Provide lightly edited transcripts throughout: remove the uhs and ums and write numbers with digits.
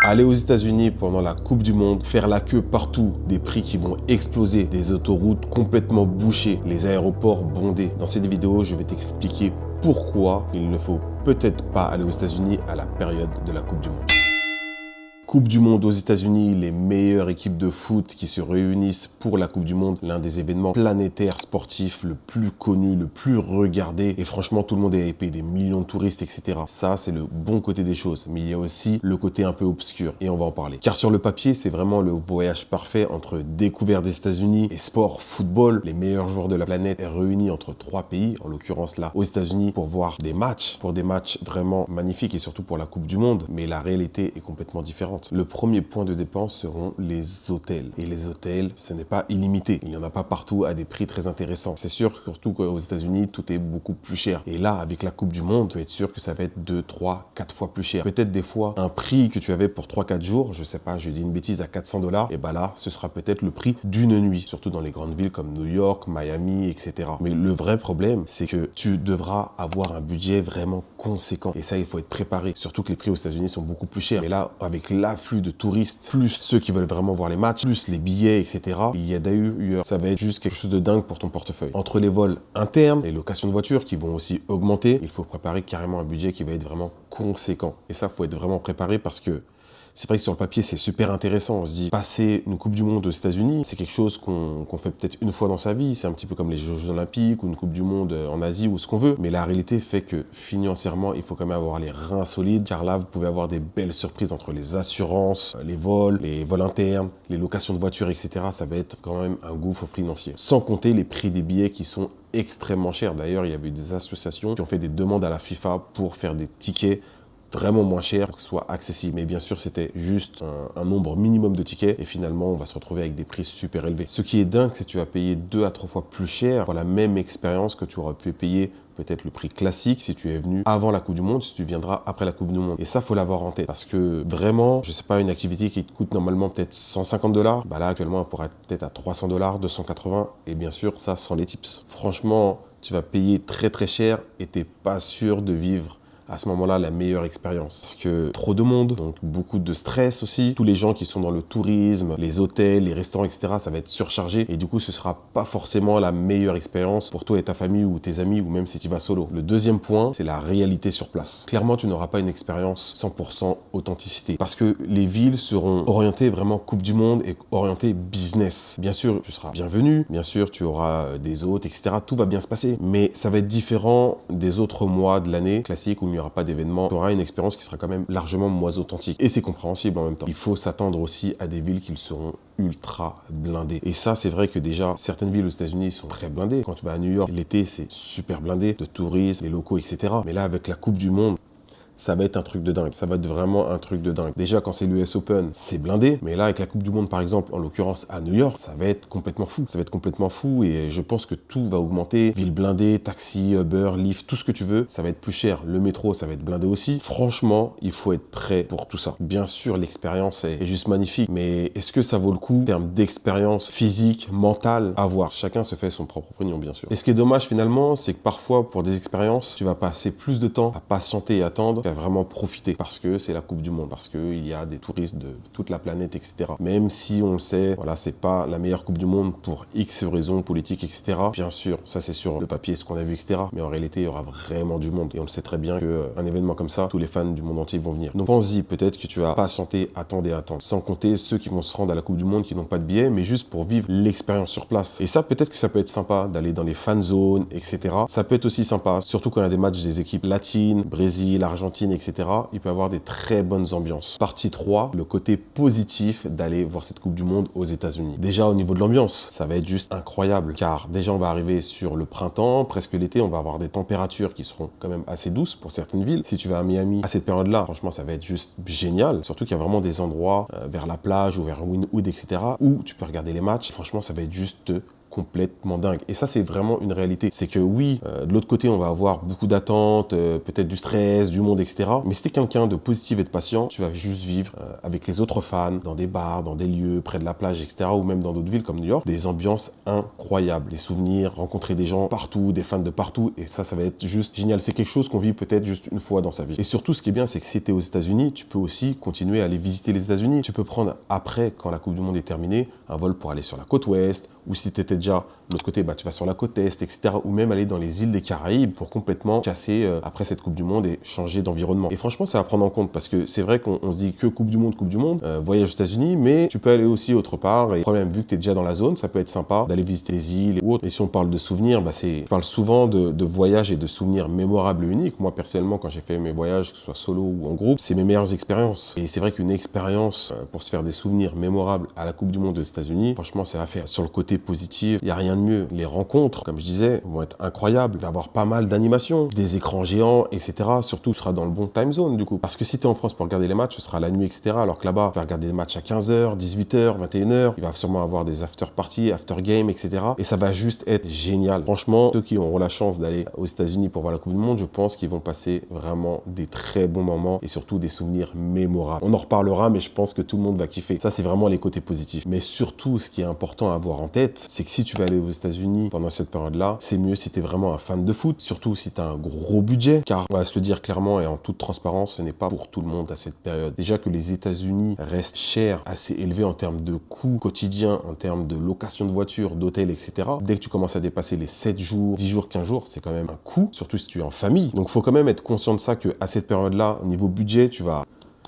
Aller aux États-Unis pendant la Coupe du Monde, faire la queue partout, des prix qui vont exploser, des autoroutes complètement bouchées, les aéroports bondés. Dans cette vidéo, je vais t'expliquer pourquoi il ne faut peut-être pas aller aux États-Unis à la période de la Coupe du Monde. Coupe du Monde aux États-Unis, les meilleures équipes de foot qui se réunissent pour la Coupe du Monde, l'un des événements planétaires sportifs le plus connu, le plus regardé. Et franchement, tout le monde est hypé, des millions de touristes, etc. Ça, c'est le bon côté des choses. Mais il y a aussi le côté un peu obscur et on va en parler. Car sur le papier, c'est vraiment le voyage parfait entre découverte des États-Unis et sport, football. Les meilleurs joueurs de la planète est réunis entre trois pays, en l'occurrence là, aux États-Unis, pour voir des matchs, pour des matchs vraiment magnifiques et surtout pour la Coupe du Monde. Mais la réalité est complètement différente. Le premier point de dépense seront les hôtels. Et les hôtels, ce n'est pas illimité. Il n'y en a pas partout à des prix très intéressants. C'est sûr, surtout qu'aux États-Unis, tout est beaucoup plus cher. Et là, avec la Coupe du Monde, tu peux être sûr que ça va être 2, 3, 4 fois plus cher. Peut-être des fois, un prix que tu avais pour 3-4 jours, je sais pas, je dis une bêtise, à $400, et bah là, ce sera peut-être le prix d'une nuit. Surtout dans les grandes villes comme New York, Miami, etc. Mais le vrai problème, c'est que tu devras avoir un budget vraiment conséquent. Et ça, il faut être préparé. Surtout que les prix aux États-Unis sont beaucoup plus chers. Mais là, avec l'afflux de touristes, plus ceux qui veulent vraiment voir les matchs, plus les billets, etc. Il y a d'ailleurs, ça va être juste quelque chose de dingue pour ton portefeuille. Entre les vols internes, les locations de voitures qui vont aussi augmenter, il faut préparer carrément un budget qui va être vraiment conséquent. Et ça, faut être vraiment préparé parce que c'est vrai que sur le papier, c'est super intéressant. On se dit, passer une Coupe du Monde aux États-Unis, c'est quelque chose qu'on fait peut-être une fois dans sa vie. C'est un petit peu comme les Jeux Olympiques ou une Coupe du Monde en Asie ou ce qu'on veut. Mais la réalité fait que financièrement, il faut quand même avoir les reins solides. Car là, vous pouvez avoir des belles surprises entre les assurances, les vols internes, les locations de voitures, etc. Ça va être quand même un gouffre financier. Sans compter les prix des billets qui sont extrêmement chers. D'ailleurs, il y avait eu des associations qui ont fait des demandes à la FIFA pour faire des tickets vraiment moins cher pour que ce soit accessible. Mais bien sûr, c'était juste un nombre minimum de tickets et finalement, on va se retrouver avec des prix super élevés. Ce qui est dingue, c'est que tu vas payer 2 à 3 fois plus cher pour la même expérience que tu aurais pu payer peut-être le prix classique si tu es venu avant la Coupe du Monde, si tu viendras après la Coupe du Monde. Et ça, faut l'avoir en tête parce que vraiment, je sais pas, une activité qui te coûte normalement peut-être $150, bah là, actuellement, elle pourrait être peut-être à $300, 280 et bien sûr, ça sans les tips. Franchement, tu vas payer très très cher et t'es pas sûr de vivre à ce moment-là la meilleure expérience. Parce que trop de monde, donc beaucoup de stress aussi. Tous les gens qui sont dans le tourisme, les hôtels, les restaurants, etc., ça va être surchargé. Et du coup, ce sera pas forcément la meilleure expérience pour toi et ta famille ou tes amis ou même si tu vas solo. Le deuxième point, c'est la réalité sur place. Clairement, tu n'auras pas une expérience 100% authenticité. Parce que les villes seront orientées vraiment Coupe du Monde et orientées business. Bien sûr, tu seras bienvenu. Bien sûr, tu auras des hôtes, etc. Tout va bien se passer. Mais ça va être différent des autres mois de l'année classique où il n'y aura pas d'événement, tu auras une expérience qui sera quand même largement moins authentique. Et c'est compréhensible en même temps. Il faut s'attendre aussi à des villes qui seront ultra blindées. Et ça, c'est vrai que déjà, certaines villes aux États-Unis sont très blindées. Quand tu vas à New York, l'été, c'est super blindé de touristes, les locaux, etc. Mais là, avec la Coupe du Monde, ça va être un truc de dingue. Ça va être vraiment un truc de dingue. Déjà, quand c'est l'US Open, c'est blindé. Mais là, avec la Coupe du Monde, par exemple, en l'occurrence à New York, ça va être complètement fou. Ça va être complètement fou et je pense que tout va augmenter. Ville blindée, taxi, Uber, Lyft, tout ce que tu veux, ça va être plus cher. Le métro, ça va être blindé aussi. Franchement, il faut être prêt pour tout ça. Bien sûr, l'expérience est juste magnifique. Mais est-ce que ça vaut le coup en termes d'expérience physique, mentale, à voir? Chacun se fait son propre opinion, bien sûr. Et ce qui est dommage finalement, c'est que parfois, pour des expériences, tu vas passer plus de temps à patienter et attendre qu'à vraiment profiter parce que c'est la Coupe du Monde, parce qu'il y a des touristes de toute la planète, etc. Même si on le sait, voilà, c'est pas la meilleure Coupe du Monde pour X raisons politiques, etc. Bien sûr, ça c'est sur le papier, ce qu'on a vu, etc. Mais en réalité, il y aura vraiment du monde. Et on le sait très bien qu'un événement comme ça, tous les fans du monde entier vont venir. Donc pense-y, peut-être que tu vas patienter, attendre et attendre. Sans compter ceux qui vont se rendre à la Coupe du Monde qui n'ont pas de billets, mais juste pour vivre l'expérience sur place. Et ça, peut-être que ça peut être sympa d'aller dans les fan zones, etc. Ça peut être aussi sympa, surtout quand il y a des matchs des équipes latines, Brésil, Argentine, etc. Il peut y avoir des très bonnes ambiances. Partie 3, le côté positif d'aller voir cette Coupe du Monde aux États-Unis. Déjà au niveau de l'ambiance, ça va être juste incroyable car déjà on va arriver sur le printemps, presque l'été, on va avoir des températures qui seront quand même assez douces pour certaines villes. Si tu vas à Miami à cette période-là, franchement ça va être juste génial. Surtout qu'il y a vraiment des endroits vers la plage ou vers Wynwood, etc. où tu peux regarder les matchs. Franchement ça va être juste complètement dingue. Et ça, c'est vraiment une réalité. C'est que oui, de l'autre côté, on va avoir beaucoup d'attentes, peut-être du stress, du monde, etc. Mais si t'es quelqu'un de positif et de patient, tu vas juste vivre avec les autres fans, dans des bars, dans des lieux, près de la plage, etc. Ou même dans d'autres villes comme New York, des ambiances incroyables, des souvenirs, rencontrer des gens partout, des fans de partout. Et ça va être juste génial. C'est quelque chose qu'on vit peut-être juste une fois dans sa vie. Et surtout, ce qui est bien, c'est que si t'es aux États-Unis, tu peux aussi continuer à aller visiter les États-Unis. Tu peux prendre après, quand la Coupe du Monde est terminée, un vol pour aller sur la côte ouest, ou si tu étais déjà de l'autre côté, tu vas sur la côte est, etc. Ou même aller dans les îles des Caraïbes pour complètement casser après cette Coupe du Monde et changer d'environnement. Et franchement, c'est à prendre en compte parce que c'est vrai qu'on se dit que Coupe du Monde, voyage aux États-Unis, mais tu peux aller aussi autre part. Et le problème, vu que tu es déjà dans la zone, ça peut être sympa d'aller visiter les îles et autres. Et si on parle de souvenirs, je parle souvent de voyages et de souvenirs mémorables et uniques. Moi, personnellement, quand j'ai fait mes voyages, que ce soit solo ou en groupe, c'est mes meilleures expériences. Et c'est vrai qu'une expérience pour se faire des souvenirs mémorables à la Coupe du Monde aux États-Unis, franchement, c'est à faire. Sur le côté positif, il n'y a rien de mieux. Les rencontres, comme je disais, vont être incroyables. Il va y avoir pas mal d'animations, des écrans géants, etc. Surtout, tu seras dans le bon time zone, du coup. Parce que si tu es en France pour regarder les matchs, ce sera la nuit, etc. Alors que là-bas, tu vas regarder les matchs à 15h, 18h, 21h. Il va sûrement avoir des after parties, after game, etc. Et ça va juste être génial. Franchement, ceux qui auront la chance d'aller aux États-Unis pour voir la Coupe du Monde, je pense qu'ils vont passer vraiment des très bons moments et surtout des souvenirs mémorables. On en reparlera, mais je pense que tout le monde va kiffer. Ça, c'est vraiment les côtés positifs. Mais surtout, ce qui est important à avoir en tête, c'est que si tu vas aller aux États-Unis pendant cette période-là, c'est mieux si tu es vraiment un fan de foot, surtout si tu as un gros budget, car on va se le dire clairement et en toute transparence, ce n'est pas pour tout le monde à cette période. Déjà que les États-Unis restent chers, assez élevés en termes de coûts quotidiens, en termes de location de voitures, d'hôtels, etc. Dès que tu commences à dépasser les 7 jours, 10 jours, 15 jours, c'est quand même un coût, surtout si tu es en famille. Donc il faut quand même être conscient de ça, qu'à cette période-là, niveau budget,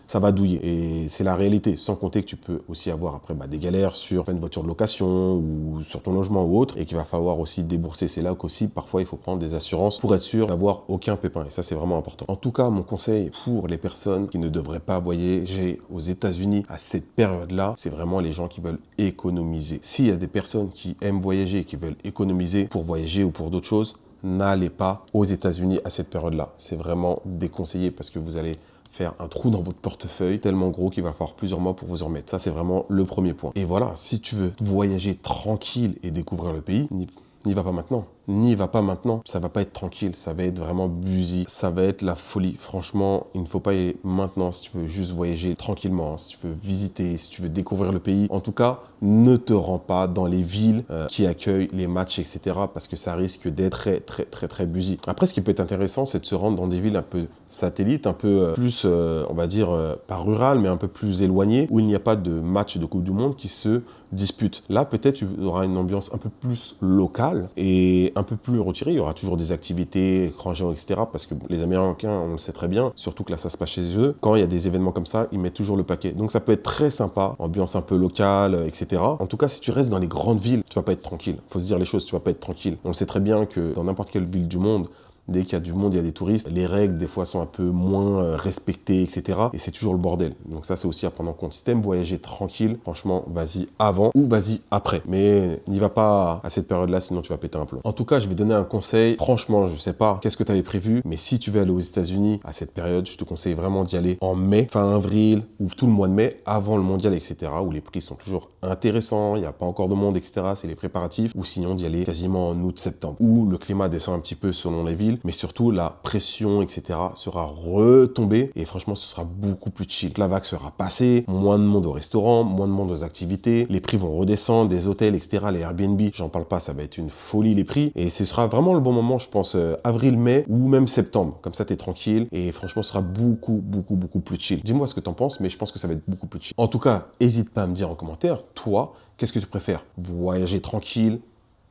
ça va douiller. Et c'est la réalité. Sans compter que tu peux aussi avoir après des galères sur une voiture de location ou sur ton logement ou autre et qu'il va falloir aussi débourser. C'est là qu'aussi, parfois, il faut prendre des assurances pour être sûr d'avoir aucun pépin. Et ça, c'est vraiment important. En tout cas, mon conseil pour les personnes qui ne devraient pas voyager aux États-Unis à cette période-là, c'est vraiment les gens qui veulent économiser. S'il y a des personnes qui aiment voyager et qui veulent économiser pour voyager ou pour d'autres choses, n'allez pas aux États-Unis à cette période-là. C'est vraiment déconseillé parce que vous allez faire un trou dans votre portefeuille tellement gros qu'il va falloir plusieurs mois pour vous en remettre. Ça, c'est vraiment le premier point. Et voilà, si tu veux voyager tranquille et découvrir le pays, n'y va pas maintenant. N'y va pas maintenant. Ça va pas être tranquille. Ça va être vraiment busy. Ça va être la folie. Franchement, il ne faut pas y aller maintenant si tu veux juste voyager tranquillement, si tu veux visiter, si tu veux découvrir le pays. En tout cas, ne te rends pas dans les villes qui accueillent les matchs, etc. parce que ça risque d'être très busy. Après, ce qui peut être intéressant, c'est de se rendre dans des villes un peu satellites, un peu plus, on va dire, pas rurales, mais un peu plus éloignées, où il n'y a pas de match de Coupe du Monde qui se disputent. Là, peut-être, tu auras une ambiance un peu plus locale et un peu plus retirée. Il y aura toujours des activités, écrans géants, etc. parce que les Américains, on le sait très bien, surtout que là, ça se passe chez eux. Quand il y a des événements comme ça, ils mettent toujours le paquet. Donc, ça peut être très sympa, ambiance un peu locale, etc. En tout cas, si tu restes dans les grandes villes, tu vas pas être tranquille. Faut se dire les choses, tu vas pas être tranquille. On le sait très bien que dans n'importe quelle ville du monde, dès qu'il y a du monde, il y a des touristes. Les règles, des fois, sont un peu moins respectées, etc. Et c'est toujours le bordel. Donc ça, c'est aussi à prendre en compte. Si t'aimes voyager tranquille, franchement, vas-y avant ou vas-y après. Mais n'y va pas à cette période-là, sinon tu vas péter un plomb. En tout cas, je vais donner un conseil. Franchement, je sais pas qu'est-ce que tu avais prévu, mais si tu veux aller aux États-Unis à cette période, je te conseille vraiment d'y aller en mai, fin avril ou tout le mois de mai, avant le mondial, etc. où les prix sont toujours intéressants, il n'y a pas encore de monde, etc. C'est les préparatifs. Ou sinon d'y aller quasiment en août, septembre, où le climat descend un petit peu selon les villes. Mais surtout la pression, etc. sera retombée et franchement ce sera beaucoup plus chill. La vague sera passée, moins de monde au restaurant, moins de monde aux activités, les prix vont redescendre, des hôtels, etc. Les Airbnb, j'en parle pas, ça va être une folie les prix et ce sera vraiment le bon moment, je pense, avril, mai ou même septembre. Comme ça t'es tranquille et franchement ce sera beaucoup plus chill. Dis-moi ce que t'en penses, mais je pense que ça va être beaucoup plus chill. En tout cas, n'hésite pas à me dire en commentaire, toi, qu'est-ce que tu préfères? Voyager tranquille,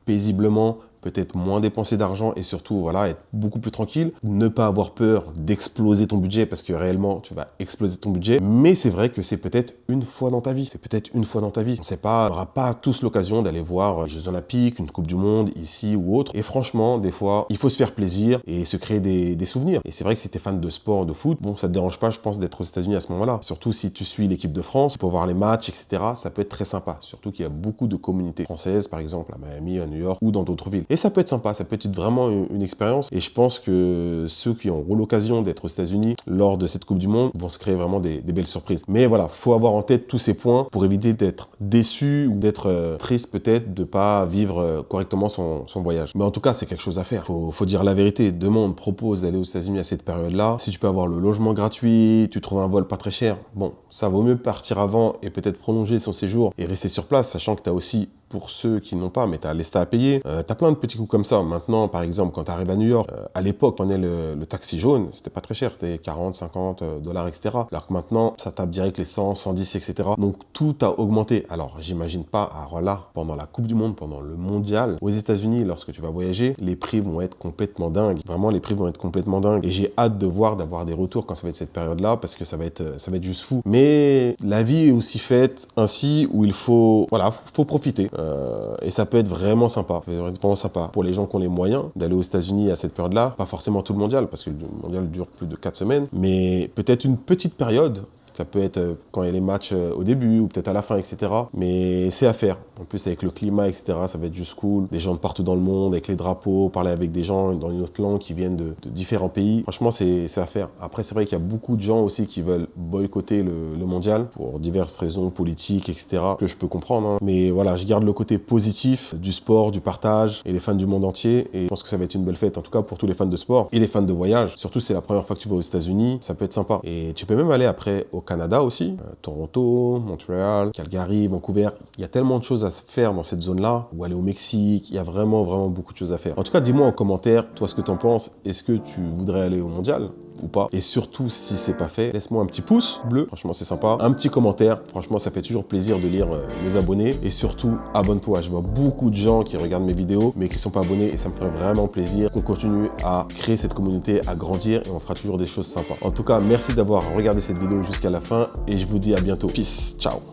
paisiblement, peut-être moins dépenser d'argent et surtout, voilà, être beaucoup plus tranquille. Ne pas avoir peur d'exploser ton budget parce que réellement, tu vas exploser ton budget. Mais c'est vrai que c'est peut-être une fois dans ta vie. C'est peut-être une fois dans ta vie. On ne sait pas, on n'aura pas tous l'occasion d'aller voir les Jeux Olympiques, une Coupe du Monde ici ou autre. Et franchement, des fois, il faut se faire plaisir et se créer des souvenirs. Et c'est vrai que si tu es fan de sport, de foot, bon, ça te dérange pas, je pense, d'être aux États-Unis à ce moment-là. Surtout si tu suis l'équipe de France, pour voir les matchs, etc. Ça peut être très sympa. Surtout qu'il y a beaucoup de communautés françaises, par exemple, à Miami, à New York ou dans d'autres villes. Et ça peut être sympa, ça peut être vraiment une expérience. Et je pense que ceux qui auront l'occasion d'être aux États-Unis lors de cette Coupe du Monde vont se créer vraiment des belles surprises. Mais voilà, faut avoir en tête tous ces points pour éviter d'être déçu ou d'être triste peut-être de pas vivre correctement son voyage. Mais en tout cas, c'est quelque chose à faire. Faut dire la vérité. Demain, on te propose d'aller aux États-Unis à cette période-là. Si tu peux avoir le logement gratuit, tu trouves un vol pas très cher, bon, ça vaut mieux partir avant et peut-être prolonger son séjour et rester sur place, sachant que tu as aussi, pour ceux qui n'ont pas, mais tu as l'ESTA à payer. Tu as plein de petits coups comme ça. Maintenant, par exemple, quand tu arrives à New York, à l'époque, on est le taxi jaune, c'était pas très cher, c'était 40, 50 $, etc. Alors que maintenant, ça tape direct les 100, 110, etc. Donc, tout a augmenté. Alors, j'imagine pas, alors là, pendant la Coupe du Monde, pendant le mondial, aux États-Unis, lorsque tu vas voyager, les prix vont être complètement dingues. Vraiment, les prix vont être complètement dingues. Et j'ai hâte d'avoir des retours quand ça va être cette période-là, parce que ça va être juste fou. Mais la vie est aussi faite ainsi où il faut, voilà, faut profiter. Et ça peut être vraiment sympa. Ça peut être vraiment sympa pour les gens qui ont les moyens d'aller aux États-Unis à cette période-là. Pas forcément tout le mondial, parce que le mondial dure plus de 4 semaines, mais peut-être une petite période. Ça peut être quand il y a les matchs au début ou peut-être à la fin, etc. Mais c'est à faire. En plus, avec le climat, etc., ça va être juste cool. Des gens de partout dans le monde, avec les drapeaux, parler avec des gens dans une autre langue qui viennent de différents pays. Franchement, c'est à faire. Après, c'est vrai qu'il y a beaucoup de gens aussi qui veulent boycotter le mondial pour diverses raisons politiques, etc., que je peux comprendre. Hein. Mais voilà, je garde le côté positif du sport, du partage et les fans du monde entier. Et je pense que ça va être une belle fête, en tout cas pour tous les fans de sport et les fans de voyage. Surtout, c'est la première fois que tu vas aux États-Unis. Ça peut être sympa. Et tu peux même aller après au Canada aussi, Toronto, Montréal, Calgary, Vancouver. Il y a tellement de choses à faire dans cette zone-là, ou aller au Mexique. Il y a vraiment, vraiment beaucoup de choses à faire. En tout cas, dis-moi en commentaire, toi, ce que tu en penses. Est-ce que tu voudrais aller au mondial ou pas? Et surtout, si c'est pas fait, laisse-moi un petit pouce bleu, franchement c'est sympa, un petit commentaire, franchement ça fait toujours plaisir de lire mes abonnés, et surtout abonne-toi. Je vois beaucoup de gens qui regardent mes vidéos mais qui sont pas abonnés, et ça me ferait vraiment plaisir qu'on continue à créer cette communauté, à grandir, et on fera toujours des choses sympas. En tout cas, merci d'avoir regardé cette vidéo jusqu'à la fin et je vous dis à bientôt. Peace, ciao.